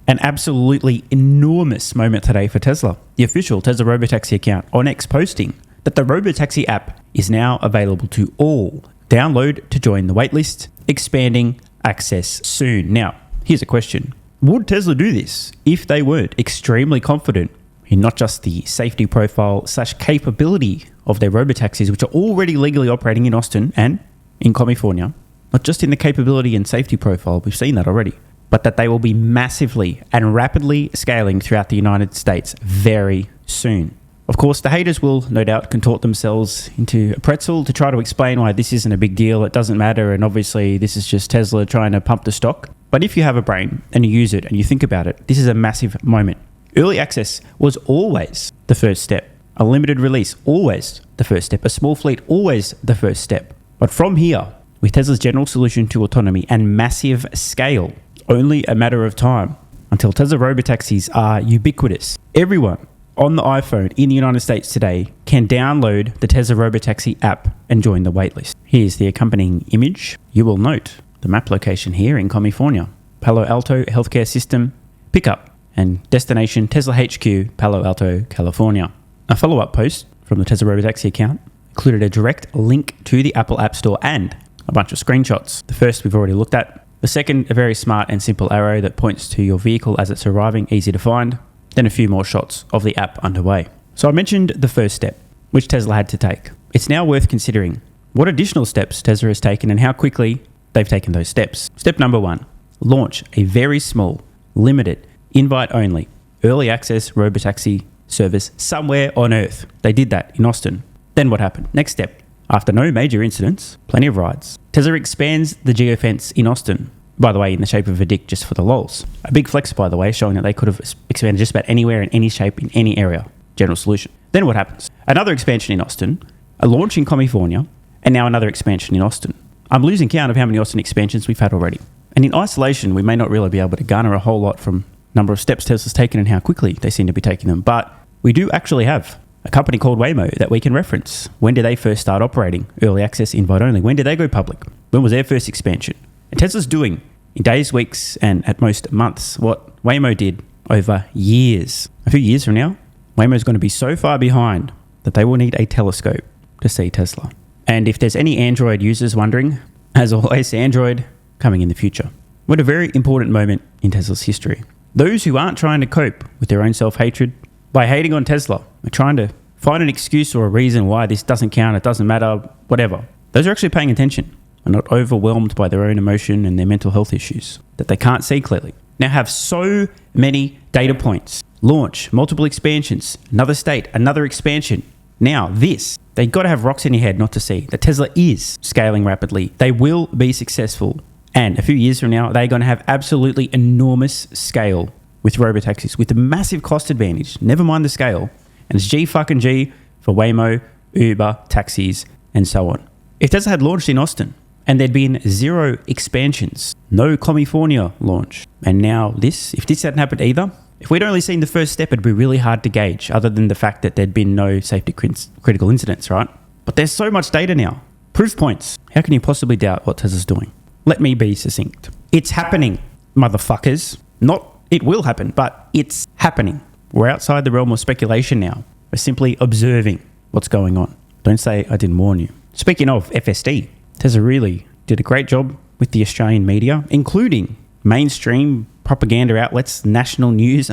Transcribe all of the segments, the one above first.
An absolutely enormous moment today for Tesla. The official Tesla Robotaxi account on X posting that the Robotaxi app is now available to all. Download to join the waitlist, expanding access soon. Now, here's a question. Would Tesla do this if they weren't extremely confident in not just the safety profile / capability of their Robotaxis, which are already legally operating in Austin and in California, not just in the capability and safety profile, we've seen that already, but that they will be massively and rapidly scaling throughout the United States very soon. Of course, the haters will no doubt contort themselves into a pretzel to try to explain why this isn't a big deal, it doesn't matter, and obviously this is just Tesla trying to pump the stock. But if you have a brain and you use it and you think about it, this is a massive moment. Early access was always the first step. A limited release, always the first step. A small fleet, always the first step. But from here, with Tesla's general solution to autonomy and massive scale, only a matter of time until Tesla Robotaxis are ubiquitous. Everyone on the iPhone in the United States today can download the Tesla Robotaxi app and join the waitlist. Here's the accompanying image. You will note the map location here in California. Palo Alto Healthcare System, pickup, and destination Tesla HQ, Palo Alto, California. A follow-up post from the Tesla Robotaxi account included a direct link to the Apple App Store and a bunch of screenshots. The first we've already looked at. The second, a very smart and simple arrow that points to your vehicle as it's arriving, easy to find. Then a few more shots of the app underway. So I mentioned the first step, which Tesla had to take. It's now worth considering what additional steps Tesla has taken and how quickly they've taken those steps. Step number 1, launch a very small, limited, invite-only, early access Robotaxi service somewhere on Earth. They did that in Austin. Then what happened? Next step. After no major incidents, plenty of rides, Tesla expands the geofence in Austin. By the way, in the shape of a dick just for the lols. A big flex, by the way, showing that they could have expanded just about anywhere in any shape in any area. General solution. Then what happens? Another expansion in Austin, a launch in California, and now another expansion in Austin. I'm losing count of how many Austin expansions we've had already. And in isolation, we may not really be able to garner a whole lot from number of steps Tesla's taken and how quickly they seem to be taking them. But we do actually have a company called Waymo that we can reference. When did they first start operating? Early access, invite only. When did they go public? When was their first expansion? And Tesla's doing, in days, weeks, and at most months, what Waymo did over years. A few years from now, Waymo's going to be so far behind that they will need a telescope to see Tesla. And if there's any Android users wondering, as always, Android coming in the future. What a very important moment in Tesla's history. Those who aren't trying to cope with their own self-hatred by hating on Tesla, are trying to find an excuse or a reason why this doesn't count, it doesn't matter, whatever. Those are actually paying attention and not overwhelmed by their own emotion and their mental health issues that they can't see clearly. Now have so many data points. Launch, multiple expansions, another state, another expansion. Now this, they got to have rocks in your head not to see that Tesla is scaling rapidly. They will be successful. And a few years from now, they're going to have absolutely enormous scale with Robotaxis, with a massive cost advantage. Never mind the scale. And it's G fucking G for Waymo, Uber, taxis, and so on. If Tesla had launched in Austin and there'd been 0 expansions, no California launch, and now this, if this hadn't happened either, if we'd only seen the first step, it'd be really hard to gauge other than the fact that there'd been no safety critical incidents, right? But there's so much data now. Proof points. How can you possibly doubt what Tesla's doing? Let me be succinct. It's happening, motherfuckers. Not it will happen, but it's happening. We're outside the realm of speculation now. We're simply observing what's going on. Don't say I didn't warn you. Speaking of FSD, Tesla really did a great job with the Australian media, including mainstream propaganda outlets, national news,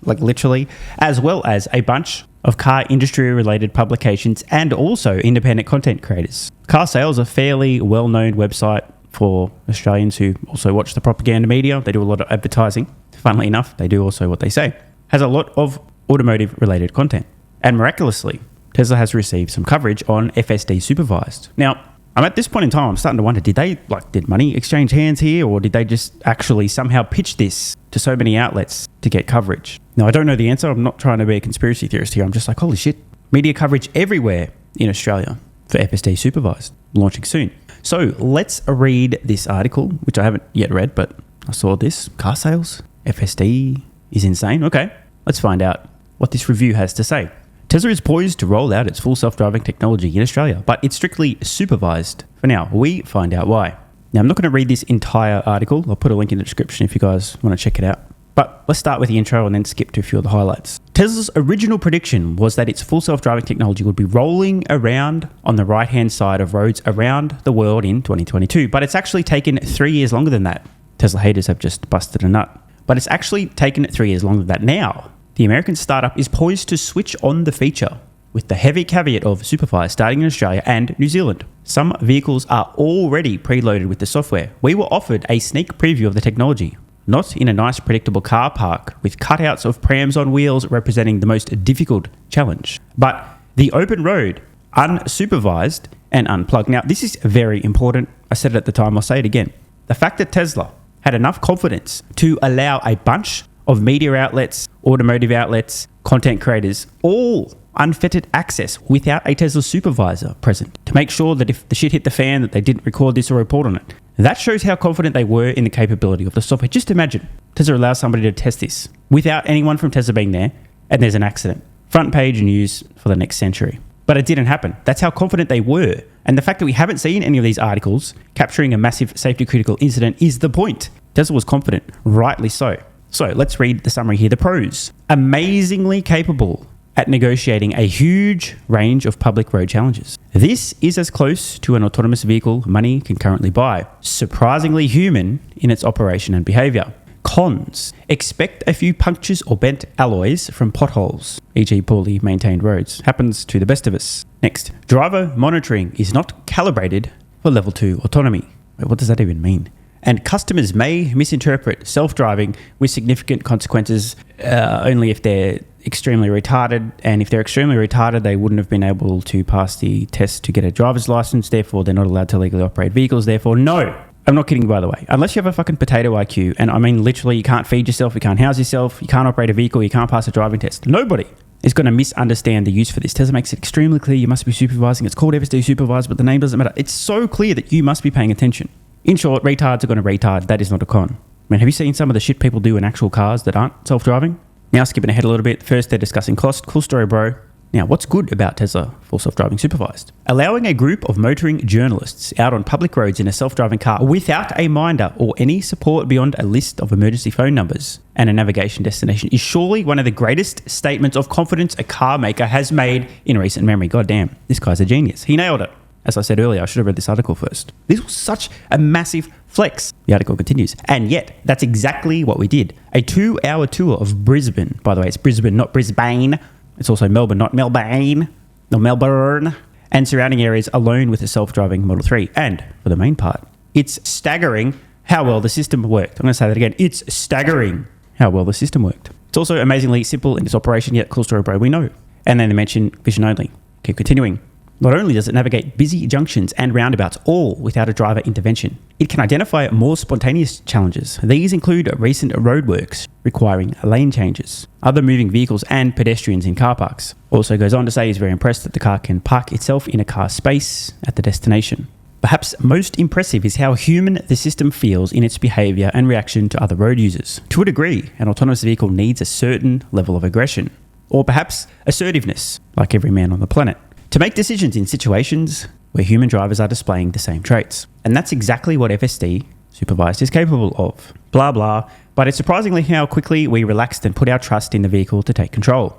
like literally, as well as a bunch of car industry related publications and also independent content creators. Car Sales, a fairly well-known website for Australians who also watch the propaganda media. They do a lot of advertising. Funnily enough, they do also what they say. Has a lot of automotive related content. And miraculously, Tesla has received some coverage on FSD Supervised. Now, I'm at this point in time, I'm starting to wonder, did money exchange hands here, or did they just actually somehow pitch this to so many outlets to get coverage? Now, I don't know the answer. I'm not trying to be a conspiracy theorist here. I'm just like, holy shit. Media coverage everywhere in Australia for FSD Supervised, launching soon. So let's read this article, which I haven't yet read, but I saw this. Car Sales, FSD is insane. Okay, let's find out what this review has to say. Tesla is poised to roll out its full self-driving technology in Australia, but it's strictly supervised for now. We find out why. Now, I'm not going to read this entire article. I'll put a link in the description if you guys want to check it out. But let's start with the intro and then skip to a few of the highlights. Tesla's original prediction was that its full self-driving technology would be rolling around on the right-hand side of roads around the world in 2022. But it's actually taken 3 years longer than that. Tesla haters have just busted a nut. But it's actually taken 3 years longer than that. Now, the American startup is poised to switch on the feature with the heavy caveat of Supervised starting in Australia and New Zealand. Some vehicles are already preloaded with the software. We were offered a sneak preview of the technology. Not in a nice predictable car park with cutouts of prams on wheels representing the most difficult challenge, but the open road, unsupervised and unplugged. Now, this is very important. I said it at the time, I'll say it again. The fact that Tesla had enough confidence to allow a bunch of media outlets, automotive outlets, content creators, all unfettered access without a Tesla supervisor present to make sure that if the shit hit the fan that they didn't record this or report on it. That shows how confident they were in the capability of the software. Just imagine Tesla allows somebody to test this without anyone from Tesla being there and there's an accident. Front page news for the next century. But it didn't happen. That's how confident they were. And the fact that we haven't seen any of these articles capturing a massive safety critical incident is the point. Tesla was confident, rightly so. So let's read the summary here. The pros. Amazingly capable at negotiating a huge range of public road challenges. This is as close to an autonomous vehicle money can currently buy. Surprisingly human in its operation and behavior. Cons. Expect a few punctures or bent alloys from potholes, e.g. poorly maintained roads. Happens to the best of us. Next. Driver monitoring is not calibrated for level 2 autonomy. Wait, what does that even mean? And customers may misinterpret self-driving with significant consequences only if they're extremely retarded. And if they're extremely retarded, they wouldn't have been able to pass the test to get a driver's license. Therefore, they're not allowed to legally operate vehicles. Therefore, no. I'm not kidding, by the way. Unless you have a fucking potato IQ, and I mean literally you can't feed yourself, you can't house yourself, you can't operate a vehicle, you can't pass a driving test. Nobody is going to misunderstand the use for this. Tesla makes it extremely clear you must be supervising. It's called FSD Supervised, but the name doesn't matter. It's so clear that you must be paying attention. In short, retards are going to retard. That is not a con. I mean, have you seen some of the shit people do in actual cars that aren't self-driving? Now, skipping ahead a little bit. First, they're discussing cost. Cool story, bro. Now, what's good about Tesla Full Self-Driving Supervised? Allowing a group of motoring journalists out on public roads in a self-driving car without a minder or any support beyond a list of emergency phone numbers and a navigation destination is surely one of the greatest statements of confidence a car maker has made in recent memory. God damn, this guy's a genius. He nailed it. As I said earlier, I should have read this article first. This was such a massive flex. The article continues. And yet, that's exactly what we did. A 2-hour tour of Brisbane. By the way, it's Brisbane, not Brisbane. It's also Melbourne, not Melbourne. No, Melbourne. And surrounding areas alone with a self-driving Model 3. And, for the main part, it's staggering how well the system worked. I'm going to say that again. It's staggering how well the system worked. It's also amazingly simple in its operation, yet cool story, bro, we know. And then they mention vision only. Keep continuing. Not only does it navigate busy junctions and roundabouts, all without a driver intervention, it can identify more spontaneous challenges. These include recent roadworks requiring lane changes, other moving vehicles and pedestrians in car parks. Also goes on to say he's very impressed that the car can park itself in a car space at the destination. Perhaps most impressive is how human the system feels in its behavior and reaction to other road users. To a degree, an autonomous vehicle needs a certain level of aggression, or perhaps assertiveness, like every man on the planet, to make decisions in situations where human drivers are displaying the same traits. And that's exactly what FSD Supervised is capable of. Blah, blah. But it's surprisingly how quickly we relaxed and put our trust in the vehicle to take control.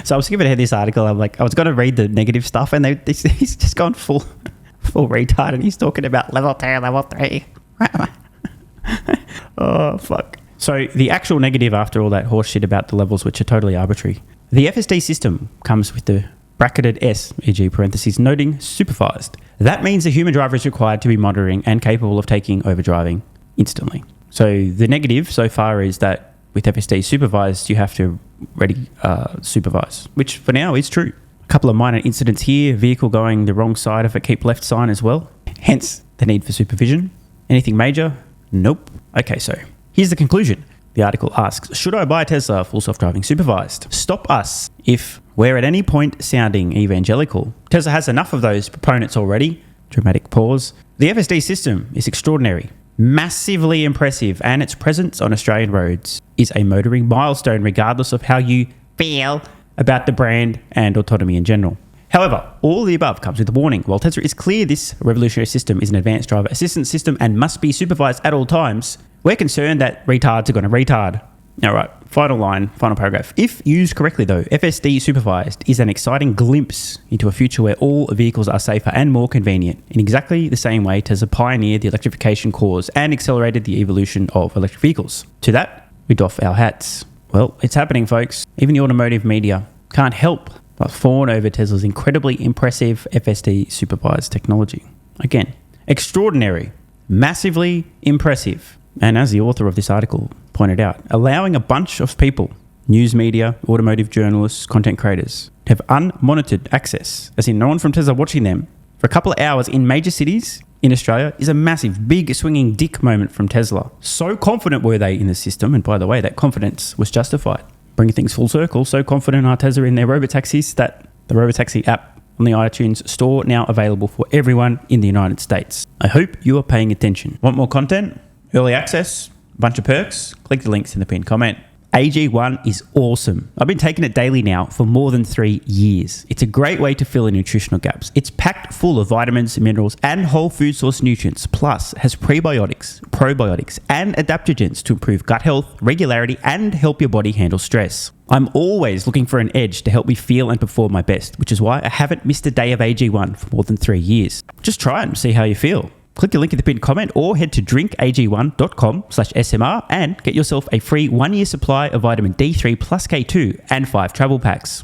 So I was skipping ahead this article. I'm like, I was going to read the negative stuff and he's just gone full retard and he's talking about level 2, level 3. Oh, fuck. So the actual negative after all that horse shit about the levels, which are totally arbitrary. The FSD system comes with the bracketed S, e.g. parentheses, noting supervised. That means a human driver is required to be monitoring and capable of taking over driving instantly. So the negative so far is that with FSD supervised, you have to already supervise, which for now is true. A couple of minor incidents here, vehicle going the wrong side of a keep left sign as well. Hence the need for supervision. Anything major? Nope. Okay, so here's the conclusion. The article asks, should I buy a Tesla Full Self-Driving Supervised? Stop us if we're at any point sounding evangelical. Tesla has enough of those proponents already. Dramatic pause. The FSD system is extraordinary, massively impressive, and its presence on Australian roads is a motoring milestone regardless of how you feel about the brand and autonomy in general. However, all the above comes with a warning. While Tesla is clear this revolutionary system is an advanced driver assistance system and must be supervised at all times, We're concerned that retards are going to retard. All right, final line, final paragraph. If used correctly, though, FSD Supervised is an exciting glimpse into a future where all vehicles are safer and more convenient, in exactly the same way Tesla pioneered the electrification cause and accelerated the evolution of electric vehicles. To that, we doff our hats. Well, it's happening, folks. Even the automotive media can't help but fawn over Tesla's incredibly impressive FSD Supervised technology. Again, extraordinary, massively impressive. And as the author of this article pointed out, allowing a bunch of people, news media, automotive journalists, content creators, to have unmonitored access, as in no one from Tesla watching them, for a couple of hours in major cities in Australia is a massive, big swinging dick moment from Tesla. So confident were they in the system, and by the way, that confidence was justified. Bringing things full circle, so confident are Tesla in their Robotaxis that the Robotaxi app on the iTunes store now available for everyone in the United States. I hope you are paying attention. Want more content? Early access? Bunch of perks? Click the links in the pinned comment. AG1 is awesome. I've been taking it daily now for more than 3 years. It's a great way to fill in nutritional gaps. It's packed full of vitamins, minerals, and whole food source nutrients, plus has prebiotics, probiotics, and adaptogens to improve gut health, regularity, and help your body handle stress. I'm always looking for an edge to help me feel and perform my best, which is why I haven't missed a day of AG1 for more than 3 years. Just try it and see how you feel. Click the link in the pinned comment or head to drinkag1.com/SMR and get yourself a free 1-year supply of vitamin D3 plus K2 and 5 travel packs.